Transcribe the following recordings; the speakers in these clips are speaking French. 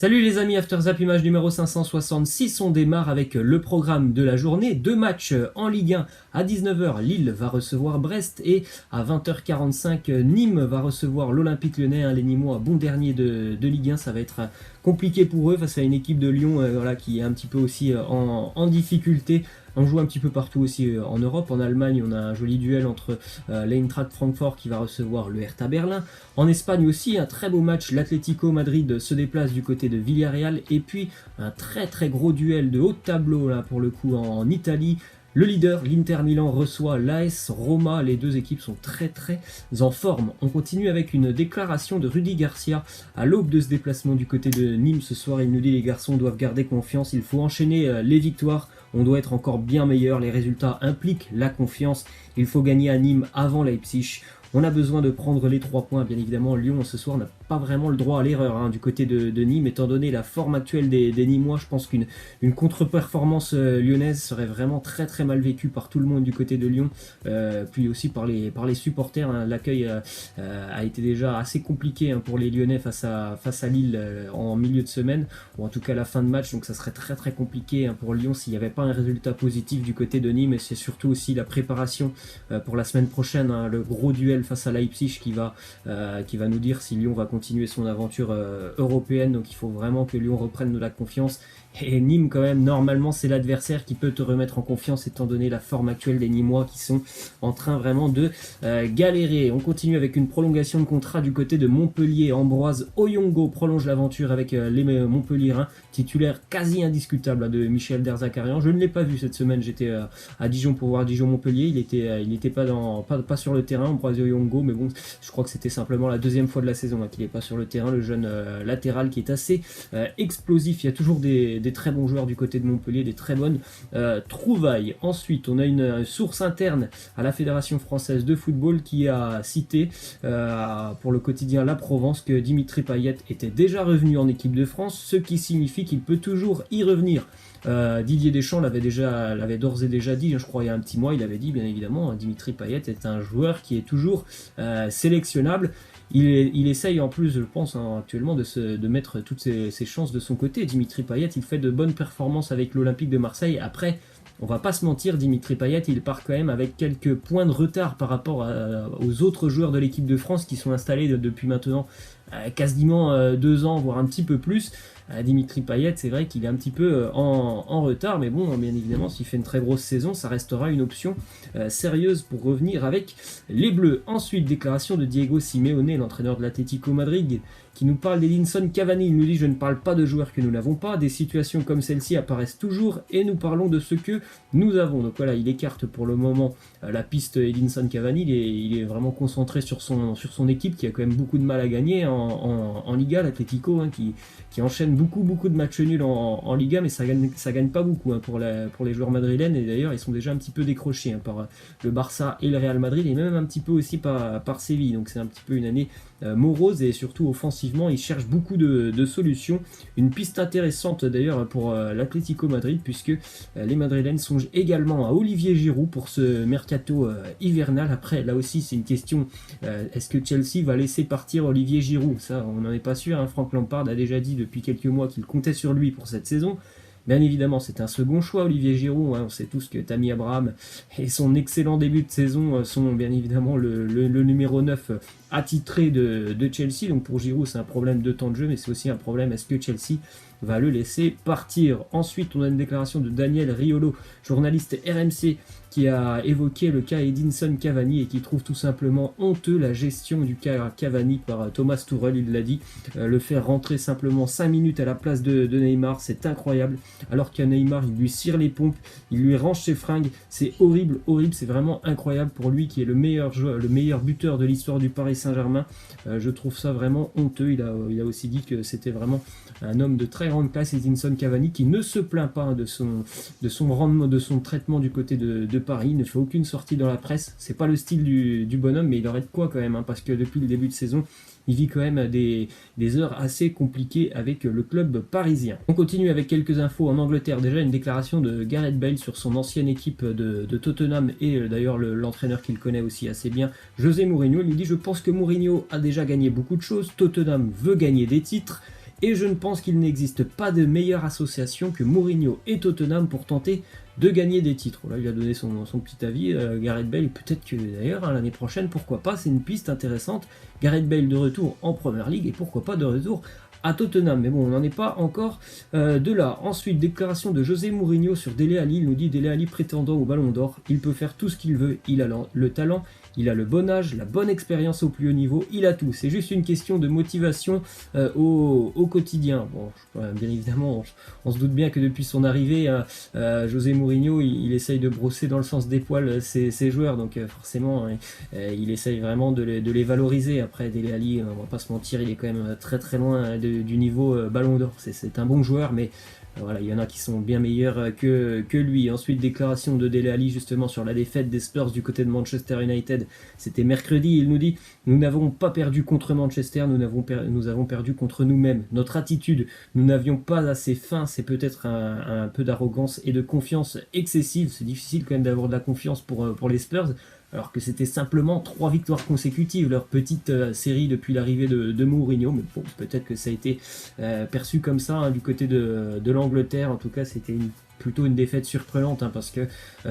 Salut les amis, After Zap image numéro 566, on démarre avec le programme de la journée. Deux matchs en Ligue 1 à 19h, Lille va recevoir Brest et à 20h45, Nîmes va recevoir l'Olympique Lyonnais. Les Nîmois, bon dernier de Ligue 1, ça va être compliqué pour eux face à une équipe de Lyon qui est un petit peu aussi en difficulté. On joue un petit peu partout aussi en Europe. En Allemagne, on a un joli duel entre l'Eintracht Francfort qui va recevoir le Hertha Berlin. En Espagne aussi, un très beau match. L'Atlético Madrid se déplace du côté de Villarreal. Et puis, un très très gros duel de haut de tableau, là, pour le coup, en Italie. Le leader, l'Inter Milan, reçoit l'AS Roma. Les deux équipes sont très très en forme. On continue avec une déclaration de Rudy Garcia à l'aube de ce déplacement du côté de Nîmes ce soir. Il nous dit: les garçons doivent garder confiance, il faut enchaîner les victoires. On doit être encore bien meilleur, les résultats impliquent la confiance. Il faut gagner à Nîmes avant Leipzig. On a besoin de prendre les 3 points, bien évidemment. Lyon, ce soir, n'a pas vraiment le droit à l'erreur du côté de Nîmes. Étant donné la forme actuelle des Nîmois, je pense qu'une contre-performance lyonnaise serait vraiment très très mal vécue par tout le monde du côté de Lyon. Puis aussi par les supporters. L'accueil a été déjà assez compliqué pour les Lyonnais face à Lille en milieu de semaine, ou en tout cas à la fin de match. Donc ça serait très très compliqué pour Lyon s'il n'y avait pas un résultat positif du côté de Nîmes. Et c'est surtout aussi la préparation pour la semaine prochaine, le gros duel face à Leipzig qui va nous dire si Lyon va continuer son aventure européenne. Donc il faut vraiment que Lyon reprenne de la confiance. Et Nîmes, quand même, normalement, c'est l'adversaire qui peut te remettre en confiance étant donné la forme actuelle des Nîmois qui sont en train vraiment de galérer. On continue avec une prolongation de contrat du côté de Montpellier. Ambroise Oyongo prolonge l'aventure avec les Montpelliérains, titulaire quasi indiscutable de Michel Derzakarian. Je ne l'ai pas vu cette semaine, j'étais à Dijon pour voir Dijon-Montpellier. Il n'était pas sur le terrain, Ambroise Oyongo, mais bon, je crois que c'était simplement la deuxième fois de la saison qu'il n'est pas sur le terrain. Le jeune latéral qui est assez explosif. Il y a toujours des très bons joueurs du côté de Montpellier, des très bonnes trouvailles. Ensuite, on a une source interne à la Fédération française de football qui a cité pour le quotidien La Provence que Dimitri Payet était déjà revenu en équipe de France, ce qui signifie qu'il peut toujours y revenir. Didier Deschamps l'avait d'ores et déjà dit, je crois il y a un petit mois, il avait dit bien évidemment, Dimitri Payet est un joueur qui est toujours sélectionnable. Il essaye en plus, je pense, actuellement de mettre toutes ses chances de son côté. Dimitri Payet, il fait de bonnes performances avec l'Olympique de Marseille. Après, on va pas se mentir, Dimitri Payet, il part quand même avec quelques points de retard par rapport aux autres joueurs de l'équipe de France qui sont installés depuis maintenant quasiment 2 ans, voire un petit peu plus. Dimitri Payet, c'est vrai qu'il est un petit peu en retard, mais bon, bien évidemment, s'il fait une très grosse saison, ça restera une option sérieuse pour revenir avec les Bleus. Ensuite, déclaration de Diego Simeone, l'entraîneur de l'Atlético Madrid, qui nous parle d'Edinson Cavani. Il nous dit: je ne parle pas de joueurs que nous n'avons pas, des situations comme celle-ci apparaissent toujours et nous parlons de ce que nous avons. Donc voilà, il écarte pour le moment la piste Edinson Cavani. Il est vraiment concentré sur son équipe qui a quand même beaucoup de mal à gagner en Liga, l'Atlético, qui enchaîne beaucoup de matchs nuls en Liga, mais ça gagne pas beaucoup pour les joueurs madrilènes. Et d'ailleurs, ils sont déjà un petit peu décrochés par le Barça et le Real Madrid, et même un petit peu aussi par Séville. Donc c'est un petit peu une année morose, et surtout offensivement, ils cherchent beaucoup de solutions. Une piste intéressante d'ailleurs pour l'Atlético Madrid, puisque les Madrilènes songent également à Olivier Giroud pour ce mercato hivernal. Après, là aussi, c'est une question, est-ce que Chelsea va laisser partir Olivier Giroud? Ça, on n'en est pas sûr. Franck Lampard a déjà dit depuis quelques mois qu'il comptait sur lui pour cette saison. Bien évidemment, c'est un second choix, Olivier Giroud. On sait tous que Tammy Abraham et son excellent début de saison sont bien évidemment le numéro 9 attitré de Chelsea. Donc pour Giroud, c'est un problème de temps de jeu, mais c'est aussi un problème, est-ce que Chelsea va le laisser partir? Ensuite, on a une déclaration de Daniel Riolo, journaliste RMC, qui a évoqué le cas Edinson Cavani et qui trouve tout simplement honteux la gestion du cas Cavani par Thomas Tuchel. Il l'a dit, le faire rentrer simplement 5 minutes à la place de Neymar, c'est incroyable. Alors qu'à Neymar, il lui cire les pompes, il lui range ses fringues, c'est horrible, c'est vraiment incroyable pour lui qui est le meilleur joueur, le meilleur buteur de l'histoire du Paris Saint-Germain. Je trouve ça vraiment honteux. Il a aussi dit que c'était vraiment un homme de très grande classe, Edinson Cavani, qui ne se plaint pas de son rendement, de son traitement du côté de Paris. Il ne fait aucune sortie dans la presse. C'est pas le style du bonhomme, mais il aurait de quoi quand même, parce que depuis le début de saison, il vit quand même des heures assez compliquées avec le club parisien. On continue avec quelques infos en Angleterre. Déjà, une déclaration de Gareth Bale sur son ancienne équipe de Tottenham et d'ailleurs l'entraîneur qu'il connaît aussi assez bien, José Mourinho. Il lui dit: je pense que Mourinho a déjà gagné beaucoup de choses. Tottenham veut gagner des titres. et je ne pense qu'il n'existe pas de meilleure association que Mourinho et Tottenham pour tenter de gagner des titres. Là, il a donné son petit avis, Gareth Bale, peut-être que d'ailleurs, hein, l'année prochaine, pourquoi pas, c'est une piste intéressante. Gareth Bale de retour en Première Ligue, et pourquoi pas de retour à Tottenham, mais bon, on n'en est pas encore de là. Ensuite, déclaration de José Mourinho sur Dele Alli. Il nous dit: Dele Alli prétendant au Ballon d'Or, il peut faire tout ce qu'il veut, il a le talent, il a le bon âge, la bonne expérience au plus haut niveau, il a tout. C'est juste une question de motivation au quotidien. Bon, bien évidemment, on se doute bien que depuis son arrivée, José Mourinho, il essaye de brosser dans le sens des poils ses joueurs, donc forcément, il essaye vraiment de les valoriser. Après, Dele Alli, on va pas se mentir, il est quand même très très loin du niveau Ballon d'Or. C'est un bon joueur, mais voilà, il y en a qui sont bien meilleurs que lui. Ensuite, déclaration de Dele Alli justement sur la défaite des Spurs du côté de Manchester United. C'était mercredi, il nous dit: nous n'avons pas perdu contre Manchester, nous avons perdu contre nous-mêmes. Notre attitude, nous n'avions pas assez faim, c'est peut-être un peu d'arrogance et de confiance excessive. C'est difficile quand même d'avoir de la confiance pour les Spurs, alors que c'était simplement 3 victoires consécutives, leur petite série depuis l'arrivée de Mourinho. Mais bon, peut-être que ça a été perçu comme ça, hein, du côté de l'Angleterre. En tout cas, c'était plutôt une défaite surprenante, hein, parce que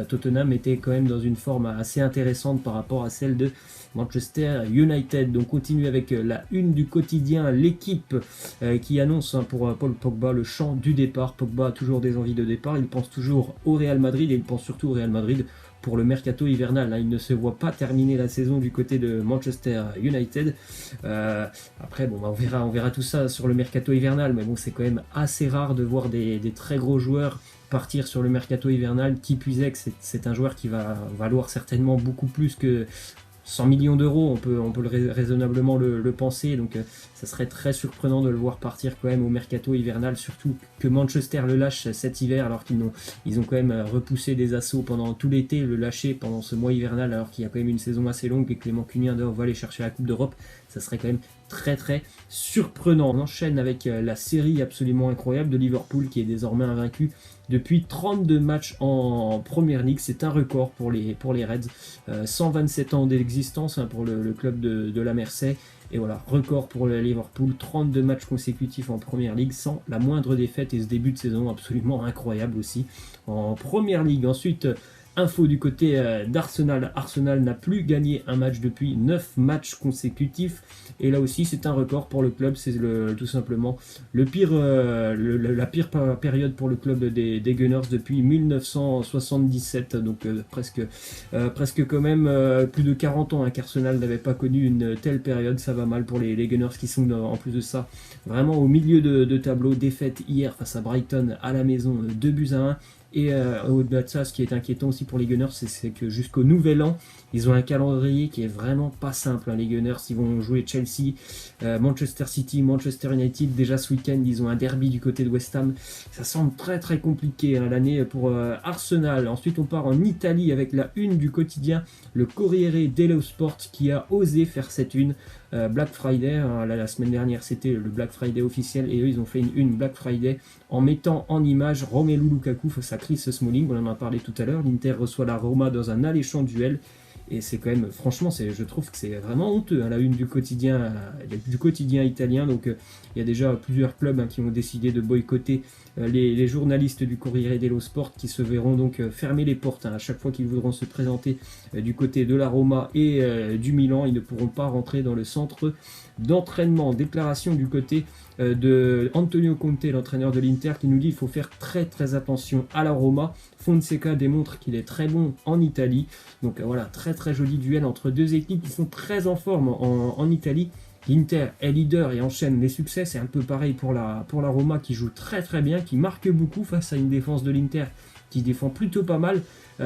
Tottenham était quand même dans une forme assez intéressante par rapport à celle de Manchester United. Donc continue avec la une du quotidien, l'équipe qui annonce, hein, pour Paul Pogba le chant du départ. Pogba a toujours des envies de départ, il pense toujours au Real Madrid, et il pense surtout au Real Madrid pour le mercato hivernal. Il ne se voit pas terminer la saison du côté de Manchester United. Après, bon, on verra tout ça sur le mercato hivernal, mais bon, c'est quand même assez rare de voir des très gros joueurs partir sur le mercato hivernal. Qui plus est que c'est un joueur qui va valoir certainement beaucoup plus que 100 millions d'euros, on peut raisonnablement le penser, donc ça serait très surprenant de le voir partir quand même au mercato hivernal, surtout que Manchester le lâche cet hiver, alors qu'ils ont quand même repoussé des assauts pendant tout l'été, le lâcher pendant ce mois hivernal, alors qu'il y a quand même une saison assez longue et que les Mancuniens doivent aller chercher la Coupe d'Europe. Ça serait quand même très très surprenant. On enchaîne avec la série absolument incroyable de Liverpool, qui est désormais invaincu depuis 32 matchs en Première Ligue. C'est un record pour les Reds. 127 ans d'existence, hein, pour le club de la Mersey. Et voilà, record pour le Liverpool, 32 matchs consécutifs en Première Ligue sans la moindre défaite, et ce début de saison absolument incroyable aussi en Première Ligue. Ensuite, info du côté d'Arsenal. Arsenal n'a plus gagné un match depuis 9 matchs consécutifs. Et là aussi, c'est un record pour le club. C'est tout simplement la pire période pour le club des Gunners depuis 1977. Donc presque quand même plus de 40 ans, hein, qu'Arsenal n'avait pas connu une telle période. Ça va mal pour les Gunners, qui sont en plus de ça vraiment au milieu de tableau. Défaite hier face à Brighton à la maison, 2-1. Et au-delà de ça, ce qui est inquiétant aussi pour les Gunners, c'est que jusqu'au nouvel an, ils ont un calendrier qui est vraiment pas simple, hein. Les Gunners, ils vont jouer Chelsea, Manchester City, Manchester United. Déjà ce week-end, ils ont un derby du côté de West Ham. Ça semble très très compliqué, hein, l'année pour Arsenal. Ensuite, on part en Italie avec la une du quotidien, le Corriere dello Sport, qui a osé faire cette une. Black Friday, hein, la semaine dernière c'était le Black Friday officiel, et eux ils ont fait une Black Friday en mettant en image Romelu Lukaku face à Chris Smalling. On en a parlé tout à l'heure. L'Inter reçoit la Roma dans un alléchant duel, et c'est quand même, franchement, je trouve que c'est vraiment honteux, hein, la une du quotidien italien. Donc il y a déjà plusieurs clubs, hein, qui ont décidé de boycotter les journalistes du Corriere dello Sport, qui se verront donc fermer les portes, hein, à chaque fois qu'ils voudront se présenter du côté de la Roma et du Milan. Ils ne pourront pas rentrer dans le centre d'entraînement. Déclaration du côté de Antonio Conte, l'entraîneur de l'Inter, qui nous dit qu'il faut faire très très attention à la Roma. Fonseca démontre qu'il est très bon en Italie. Donc voilà, très très joli duel entre deux équipes qui sont très en forme en Italie. L'Inter est leader et enchaîne les succès. C'est un peu pareil pour la Roma, qui joue très très bien, qui marque beaucoup face à une défense de l'Inter qui défend plutôt pas mal.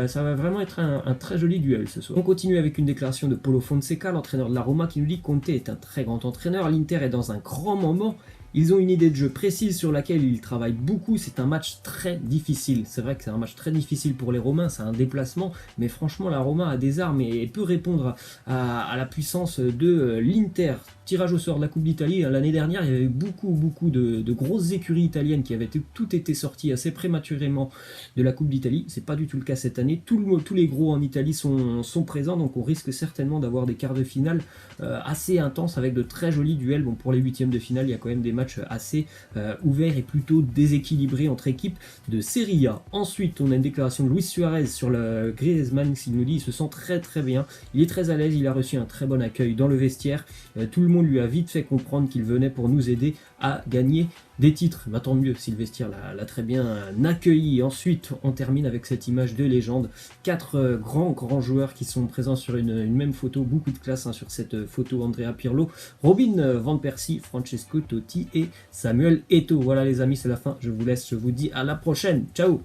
Ça va vraiment être un très joli duel ce soir. On continue avec une déclaration de Paulo Fonseca, l'entraîneur de la Roma, qui nous dit que Conte est un très grand entraîneur. L'Inter est dans un grand moment. Ils ont une idée de jeu précise sur laquelle ils travaillent beaucoup. C'est un match très difficile. C'est vrai que c'est un match très difficile pour les Romains. C'est un déplacement. Mais franchement, la Roma a des armes et peut répondre à la puissance de l'Inter. Tirage au sort de la Coupe d'Italie. L'année dernière, il y avait eu beaucoup de grosses écuries italiennes qui avaient toutes été sorties assez prématurément de la Coupe d'Italie. C'est pas du tout le cas cette année. Tous les gros en Italie sont présents. Donc on risque certainement d'avoir des quarts de finale assez intenses avec de très jolis duels. Bon, pour les huitièmes de finale, il y a quand même des matchs match assez ouvert et plutôt déséquilibré entre équipes de Serie A. Ensuite, on a une déclaration de Luis Suarez sur le Griezmann, qui nous dit il se sent très très bien, il est très à l'aise, il a reçu un très bon accueil dans le vestiaire, tout le monde lui a vite fait comprendre qu'il venait pour nous aider à gagner des titres. Bah, tant mieux si le vestiaire l'a très bien accueilli. Ensuite, on termine avec cette image de légende. 4 grands joueurs qui sont présents sur une même photo. Beaucoup de classe sur cette photo. Andrea Pirlo, Robin Van Persie, Francesco Totti et Samuel Eto'o. Voilà les amis, c'est la fin. Je vous laisse, je vous dis à la prochaine. Ciao!